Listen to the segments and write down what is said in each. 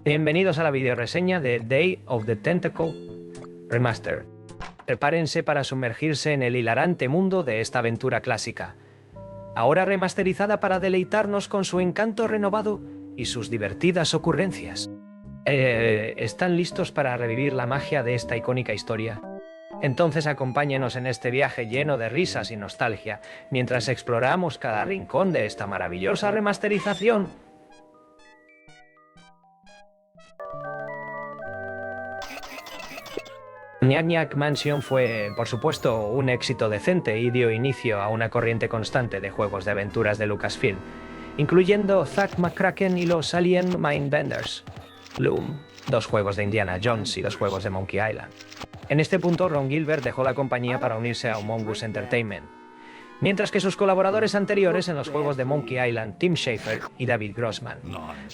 Bienvenidos a la videoreseña de Day of the Tentacle Remaster. Prepárense para sumergirse en el hilarante mundo de esta aventura clásica, ahora remasterizada para deleitarnos con su encanto renovado y sus divertidas ocurrencias. ¿Están listos para revivir la magia de esta icónica historia? Entonces acompáñenos en este viaje lleno de risas y nostalgia, mientras exploramos cada rincón de esta maravillosa remasterización. Maniac Mansion fue, por supuesto, un éxito decente y dio inicio a una corriente constante de juegos de aventuras de Lucasfilm, incluyendo Zack McCracken y los Alien Mindbenders, Loom, 2 juegos de Indiana Jones y 2 juegos de Monkey Island. En este punto, Ron Gilbert dejó la compañía para unirse a Mongoose Entertainment, mientras que sus colaboradores anteriores en los juegos de Monkey Island, Tim Schafer y David Grossman,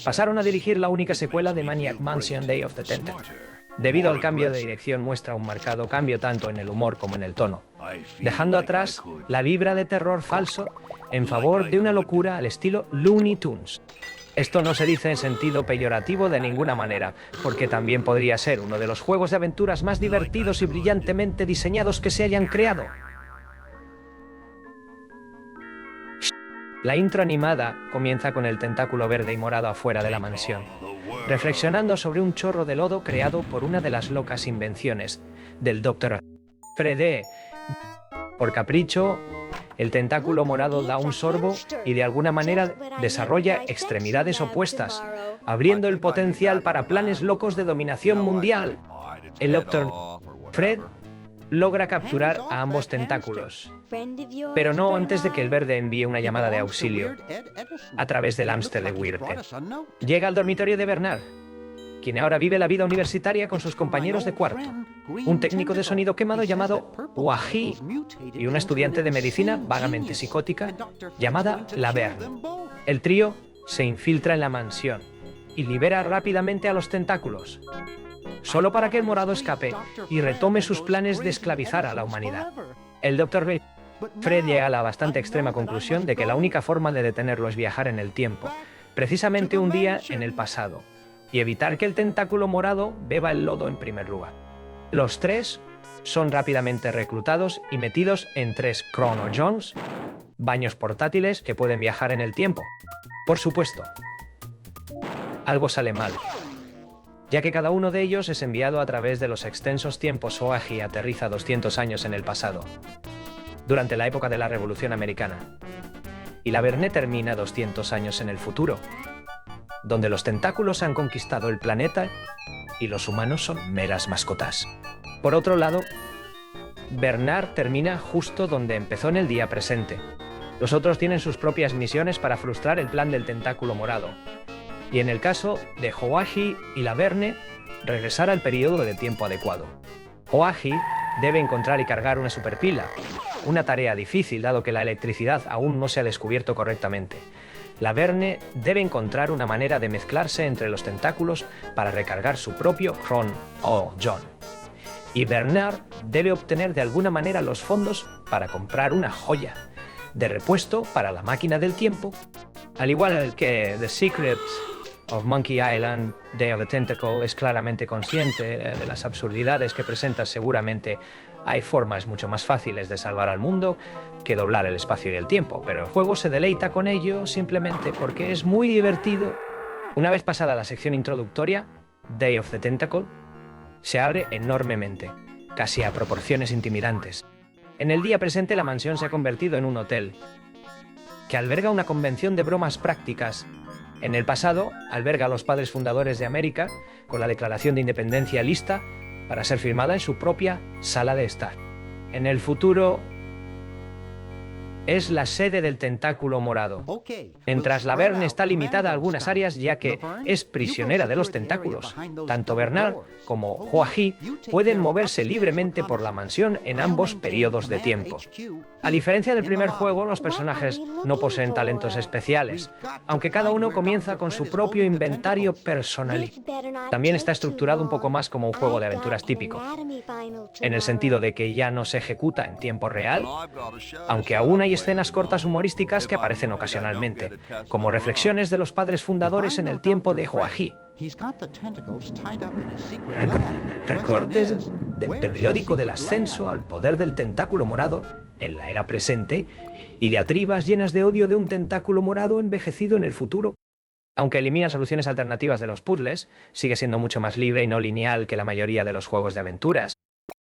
pasaron a dirigir la única secuela de Maniac Mansion, Day of the Tentacle. Debido al cambio de dirección, muestra un marcado cambio tanto en el humor como en el tono, dejando atrás la vibra de terror falso en favor de una locura al estilo Looney Tunes. Esto no se dice en sentido peyorativo de ninguna manera, porque también podría ser uno de los juegos de aventuras más divertidos y brillantemente diseñados que se hayan creado. La intro animada comienza con el tentáculo verde y morado afuera de la mansión, reflexionando sobre un chorro de lodo creado por una de las locas invenciones del Dr. Fred. Por capricho, el tentáculo morado da un sorbo y de alguna manera desarrolla extremidades opuestas, abriendo el potencial para planes locos de dominación mundial. El Dr. Fred logra capturar a ambos tentáculos, pero no antes de que el verde envíe una llamada de auxilio a través del hámster de Wirten. Llega al dormitorio de Bernard, quien ahora vive la vida universitaria con sus compañeros de cuarto, un técnico de sonido quemado llamado Wahi y una estudiante de medicina vagamente psicótica llamada Laverne. El trío se infiltra en la mansión y libera rápidamente a los tentáculos, solo para que el morado escape y retome sus planes de esclavizar a la humanidad. El Dr. Fred llega a la bastante extrema conclusión de que la única forma de detenerlo es viajar en el tiempo, precisamente un día en el pasado, y evitar que el tentáculo morado beba el lodo en primer lugar. Los tres son rápidamente reclutados y metidos en 3 Chrono Jones, baños portátiles que pueden viajar en el tiempo. Por supuesto, algo sale mal, ya que cada uno de ellos es enviado a través de los extensos tiempos Oagi y aterriza 200 años en el pasado, durante la época de la Revolución Americana. Y la Verne termina 200 años en el futuro, donde los tentáculos han conquistado el planeta y los humanos son meras mascotas. Por otro lado, Bernard termina justo donde empezó en el día presente. Los otros tienen sus propias misiones para frustrar el plan del tentáculo morado, y en el caso de Oagi y Laverne, regresar al periodo de tiempo adecuado. Oagi debe encontrar y cargar una superpila, una tarea difícil dado que la electricidad aún no se ha descubierto correctamente. Laverne debe encontrar una manera de mezclarse entre los tentáculos para recargar su propio Chrono John. Y Bernard debe obtener de alguna manera los fondos para comprar una joya de repuesto para la máquina del tiempo. Al igual que The Secrets of Monkey Island, Day of the Tentacle es claramente consciente de las absurdidades que presenta. Seguramente hay formas mucho más fáciles de salvar al mundo que doblar el espacio y el tiempo, pero el juego se deleita con ello simplemente porque es muy divertido. Una vez pasada la sección introductoria, Day of the Tentacle se abre enormemente, casi a proporciones intimidantes. En el día presente, la mansión se ha convertido en un hotel que alberga una convención de bromas prácticas. En el pasado, alberga a los padres fundadores de América con la Declaración de Independencia lista para ser firmada en su propia sala de estar. En el futuro, es la sede del tentáculo morado. Mientras Laverne está limitada a algunas áreas ya que es prisionera de los tentáculos, tanto Bernard como Oagi pueden moverse libremente por la mansión en ambos periodos de tiempo. A diferencia del primer juego, los personajes no poseen talentos especiales, aunque cada uno comienza con su propio inventario personal. También está estructurado un poco más como un juego de aventuras típico, en el sentido de que ya no se ejecuta en tiempo real, aunque aún hay escenas cortas humorísticas que aparecen ocasionalmente, como reflexiones de los padres fundadores en el tiempo de Oagi, Recortes del periódico del ascenso al poder del tentáculo morado en la era presente y diatribas llenas de odio de un tentáculo morado envejecido en el futuro. Aunque elimina soluciones alternativas de los puzzles, sigue siendo mucho más libre y no lineal que la mayoría de los juegos de aventuras.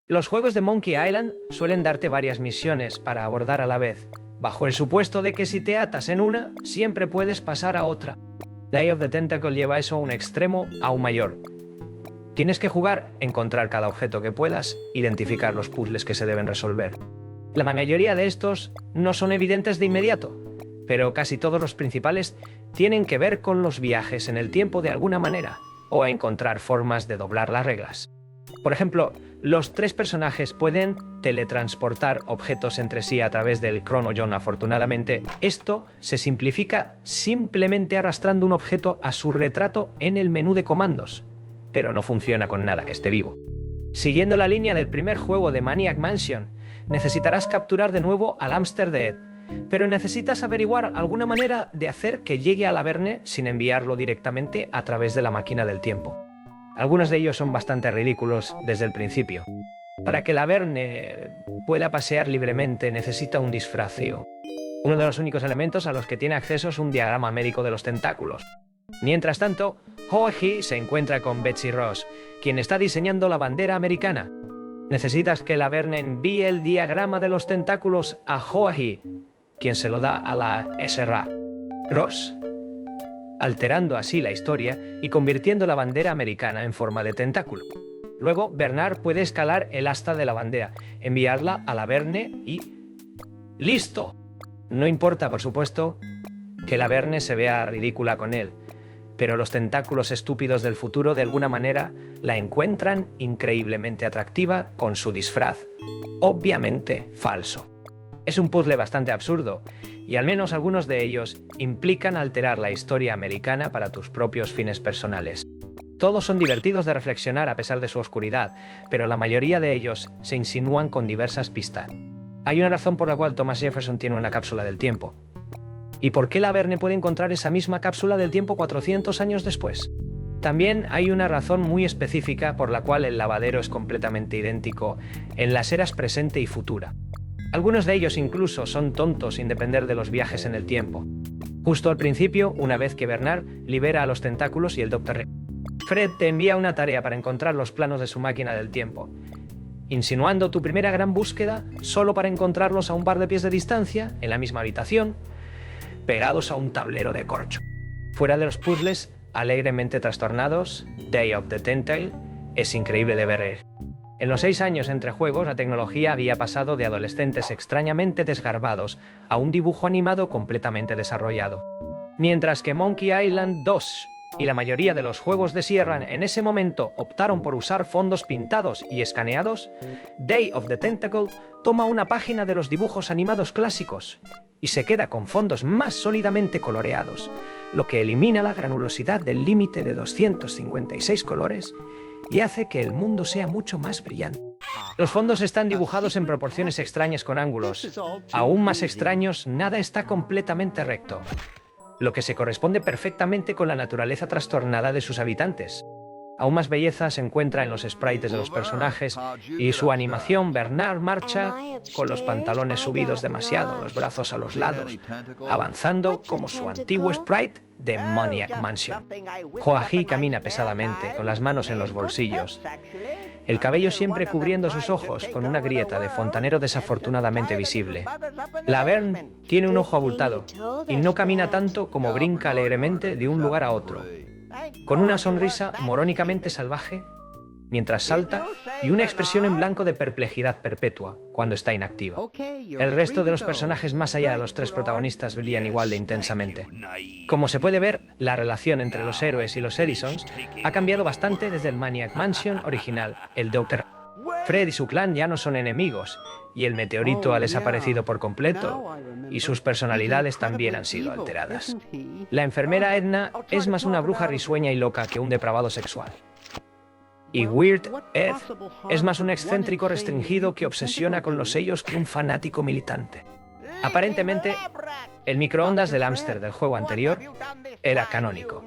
Los juegos de Monkey Island suelen darte varias misiones para abordar a la vez, bajo el supuesto de que si te atas en una, siempre puedes pasar a otra. Day of the Tentacle lleva eso a un extremo aún mayor. Tienes que jugar, encontrar cada objeto que puedas, identificar los puzzles que se deben resolver. La mayoría de estos no son evidentes de inmediato, pero casi todos los principales tienen que ver con los viajes en el tiempo de alguna manera, o a encontrar formas de doblar las reglas. Por ejemplo, los 3 personajes pueden teletransportar objetos entre sí a través del Chrono-John. Afortunadamente, esto se simplifica simplemente arrastrando un objeto a su retrato en el menú de comandos, pero no funciona con nada que esté vivo. Siguiendo la línea del primer juego de Maniac Mansion, necesitarás capturar de nuevo al hámster de Ed, pero necesitas averiguar alguna manera de hacer que llegue al Averne sin enviarlo directamente a través de la máquina del tiempo. Algunos de ellos son bastante ridículos desde el principio. Para que el Averne pueda pasear libremente necesita un disfracio. Uno de los únicos elementos a los que tiene acceso es un diagrama médico de los tentáculos. Mientras tanto, Hoagie se encuentra con Betsy Ross, quien está diseñando la bandera americana. Necesitas que el Averne envíe el diagrama de los tentáculos a Hoagie, quien se lo da a la SRA. Ross, alterando así la historia y convirtiendo la bandera americana en forma de tentáculo. Luego, Bernard puede escalar el asta de la bandera, enviarla al Averne y... ¡listo! No importa, por supuesto, que la Averne se vea ridícula con él, pero los tentáculos estúpidos del futuro de alguna manera la encuentran increíblemente atractiva con su disfraz, obviamente falso. Es un puzzle bastante absurdo, y al menos algunos de ellos implican alterar la historia americana para tus propios fines personales. Todos son divertidos de reflexionar a pesar de su oscuridad, pero la mayoría de ellos se insinúan con diversas pistas. Hay una razón por la cual Thomas Jefferson tiene una cápsula del tiempo. ¿Y por qué la Verne puede encontrar esa misma cápsula del tiempo 400 años después? También hay una razón muy específica por la cual el lavadero es completamente idéntico en las eras presente y futura. Algunos de ellos incluso son tontos sin depender de los viajes en el tiempo. Justo al principio, una vez que Bernard libera a los tentáculos y el Dr. Fred te envía una tarea para encontrar los planos de su máquina del tiempo, insinuando tu primera gran búsqueda solo para encontrarlos a un par de pies de distancia, en la misma habitación, pegados a un tablero de corcho. Fuera de los puzzles, alegremente trastornados, Day of the Tentacle es increíble de ver. En los 6 años entre juegos, la tecnología había pasado de adolescentes extrañamente desgarbados a un dibujo animado completamente desarrollado. Mientras que Monkey Island 2 y la mayoría de los juegos de Sierra en ese momento optaron por usar fondos pintados y escaneados, Day of the Tentacle toma una página de los dibujos animados clásicos y se queda con fondos más sólidamente coloreados, lo que elimina la granulosidad del límite de 256 colores y hace que el mundo sea mucho más brillante. Los fondos están dibujados en proporciones extrañas con ángulos. Aún más extraños, nada está completamente recto, lo que se corresponde perfectamente con la naturaleza trastornada de sus habitantes. Aún más belleza se encuentra en los sprites de los personajes y su animación. Bernard marcha con los pantalones subidos demasiado, los brazos a los lados, avanzando como su antiguo sprite de Maniac Mansion. Hoagie camina pesadamente, con las manos en los bolsillos, el cabello siempre cubriendo sus ojos con una grieta de fontanero desafortunadamente visible. La Verne tiene un ojo abultado y no camina tanto como brinca alegremente de un lugar a otro, con una sonrisa morónicamente salvaje mientras salta y una expresión en blanco de perplejidad perpetua cuando está inactiva. El resto de los personajes más allá de los 3 protagonistas brillan igual de intensamente. Como se puede ver, la relación entre los héroes y los Edisons ha cambiado bastante desde el Maniac Mansion original. El Dr. Fred y su clan ya no son enemigos, y el meteorito ha desaparecido por completo, y sus personalidades también han sido alteradas. La enfermera Edna es más una bruja risueña y loca que un depravado sexual. Y Weird Ed es más un excéntrico restringido que obsesiona con los sellos que un fanático militante. Aparentemente, el microondas del hámster del juego anterior era canónico,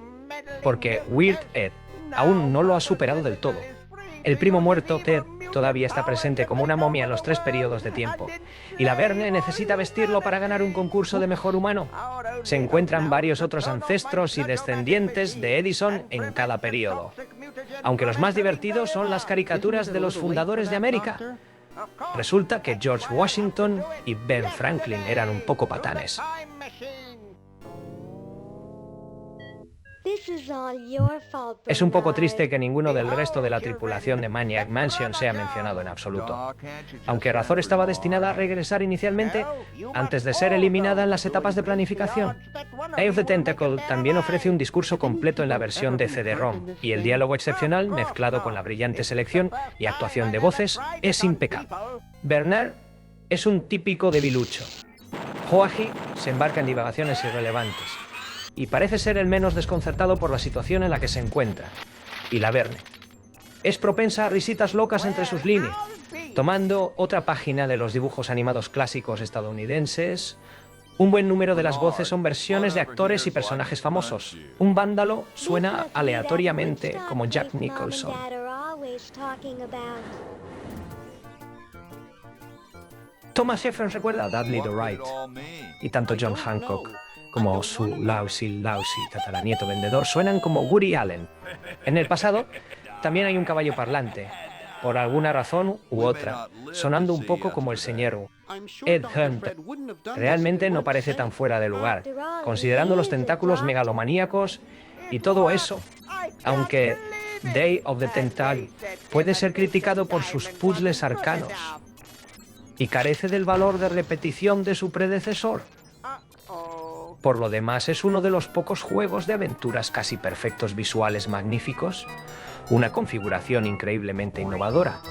porque Weird Ed aún no lo ha superado del todo. El primo muerto, Ted, todavía está presente como una momia en los 3 periodos de tiempo, y la Verne necesita vestirlo para ganar un concurso de mejor humano. Se encuentran varios otros ancestros y descendientes de Edison en cada periodo. Aunque los más divertidos son las caricaturas de los fundadores de América. Resulta que George Washington y Ben Franklin eran un poco patanes. Es un poco triste que ninguno del resto de la tripulación de Maniac Mansion sea mencionado en absoluto. Aunque Razor estaba destinada a regresar inicialmente, antes de ser eliminada en las etapas de planificación. Day of the Tentacle también ofrece un discurso completo en la versión de CD-ROM, y el diálogo excepcional, mezclado con la brillante selección y actuación de voces, es impecable. Bernard es un típico debilucho. Joahi se embarca en divagaciones irrelevantes, y parece ser el menos desconcertado por la situación en la que se encuentra. Y la Verne es propensa a risitas locas entre sus líneas, tomando otra página de los dibujos animados clásicos estadounidenses. Un buen número de las voces son versiones de actores y personajes famosos. Un vándalo suena aleatoriamente como Jack Nicholson. Thomas Jefferson recuerda a Dudley the Right, y tanto John Hancock como su Lousy tataranieto vendedor suenan como Woody Allen. En el pasado también hay un caballo parlante, por alguna razón u otra, sonando un poco como el señor Ed Hunt. Realmente no parece tan fuera de lugar, considerando los tentáculos megalomaníacos y todo eso, aunque Day of the Tentacle puede ser criticado por sus puzzles arcanos y carece del valor de repetición de su predecesor. Por lo demás, es uno de los pocos juegos de aventuras casi perfectos, visuales magníficos, una configuración increíblemente innovadora,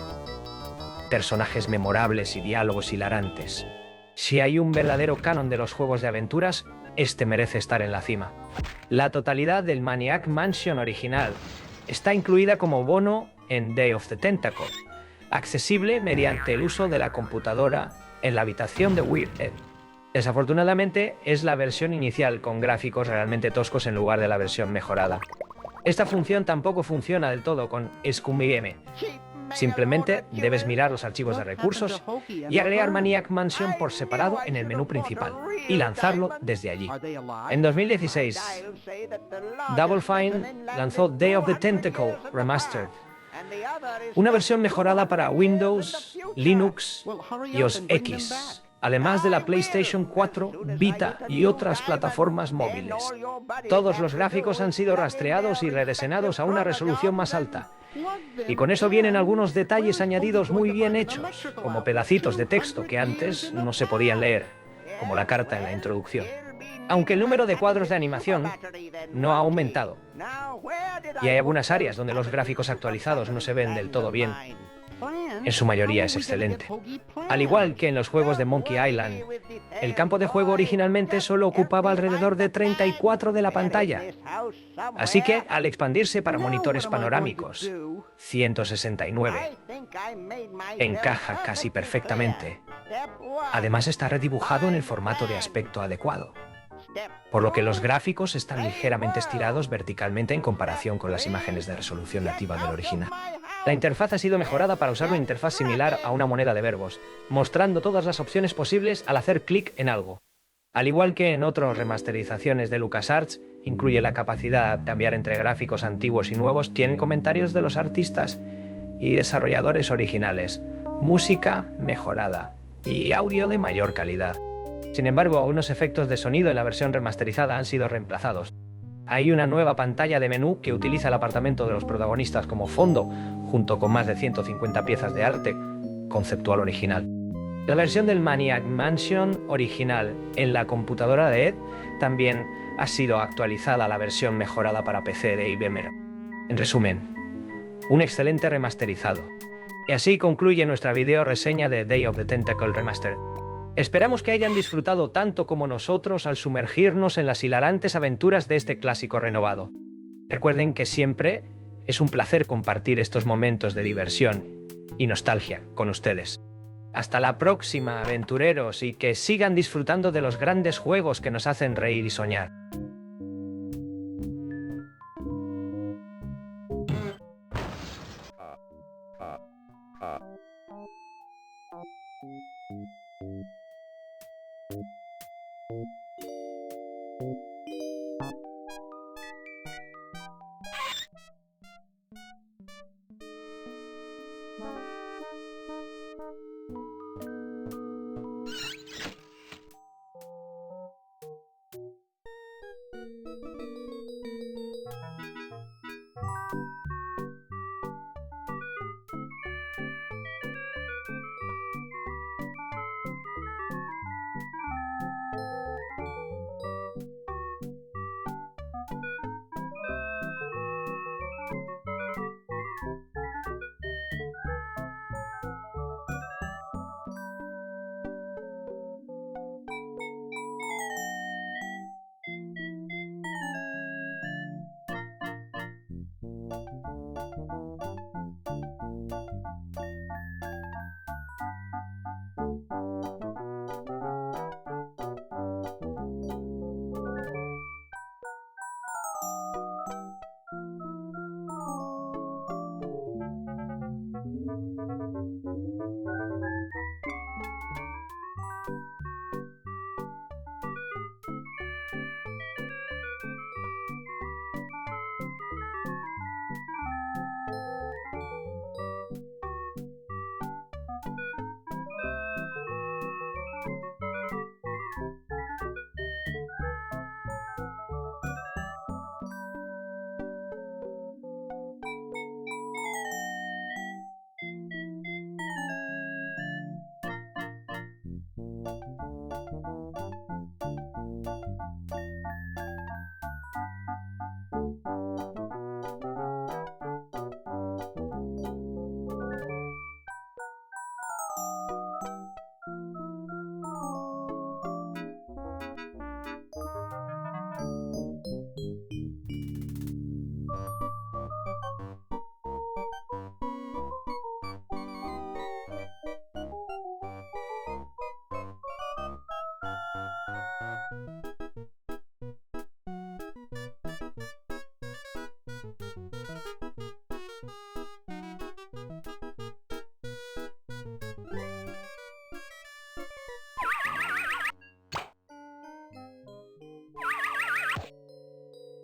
personajes memorables y diálogos hilarantes. Si hay un verdadero canon de los juegos de aventuras, este merece estar en la cima. La totalidad del Maniac Mansion original está incluida como bono en Day of the Tentacle, accesible mediante el uso de la computadora en la habitación de Weird Ed. Desafortunadamente, es la versión inicial con gráficos realmente toscos en lugar de la versión mejorada. Esta función tampoco funciona del todo con ScummGame. Simplemente debes mirar los archivos de recursos y agregar Maniac Mansion por separado en el menú principal y lanzarlo desde allí. En 2016, Double Fine lanzó Day of the Tentacle Remastered, una versión mejorada para Windows, Linux y OS X, además de la PlayStation 4, Vita y otras plataformas móviles. Todos los gráficos han sido rastreados y rediseñados a una resolución más alta. Y con eso vienen algunos detalles añadidos muy bien hechos, como pedacitos de texto que antes no se podían leer, como la carta en la introducción. Aunque el número de cuadros de animación no ha aumentado, y hay algunas áreas donde los gráficos actualizados no se ven del todo bien, en su mayoría es excelente. Al igual que en los juegos de Monkey Island, el campo de juego originalmente solo ocupaba alrededor de 34 de la pantalla. Así que, al expandirse para monitores panorámicos, 169, encaja casi perfectamente. Además está redibujado en el formato de aspecto adecuado, por lo que los gráficos están ligeramente estirados verticalmente en comparación con las imágenes de resolución nativa del original. La interfaz ha sido mejorada para usar una interfaz similar a una moneda de verbos, mostrando todas las opciones posibles al hacer clic en algo. Al igual que en otras remasterizaciones de LucasArts, incluye la capacidad de cambiar entre gráficos antiguos y nuevos, tiene comentarios de los artistas y desarrolladores originales, música mejorada y audio de mayor calidad. Sin embargo, algunos efectos de sonido en la versión remasterizada han sido reemplazados. Hay una nueva pantalla de menú que utiliza el apartamento de los protagonistas como fondo, junto con más de 150 piezas de arte conceptual original. La versión del Maniac Mansion original en la computadora de Ed también ha sido actualizada a la versión mejorada para PC de IBM. En resumen, un excelente remasterizado. Y así concluye nuestra video reseña de Day of the Tentacle Remastered. Esperamos que hayan disfrutado tanto como nosotros al sumergirnos en las hilarantes aventuras de este clásico renovado. Recuerden que siempre es un placer compartir estos momentos de diversión y nostalgia con ustedes. Hasta la próxima, aventureros, y que sigan disfrutando de los grandes juegos que nos hacen reír y soñar.